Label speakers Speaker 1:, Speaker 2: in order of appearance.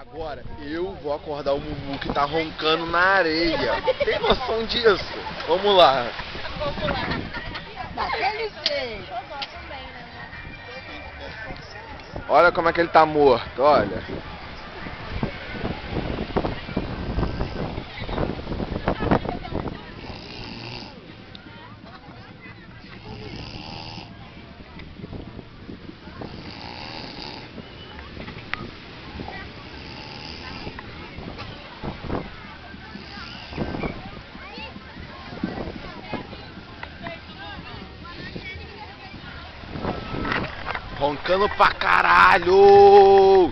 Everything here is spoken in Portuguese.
Speaker 1: Agora eu vou acordar o Mumu que tá roncando na areia. Tem noção disso? Vamos lá.
Speaker 2: Vamos lá.
Speaker 3: Daquele jeito.
Speaker 1: Olha como é que ele tá morto, olha. Roncando pra caralho!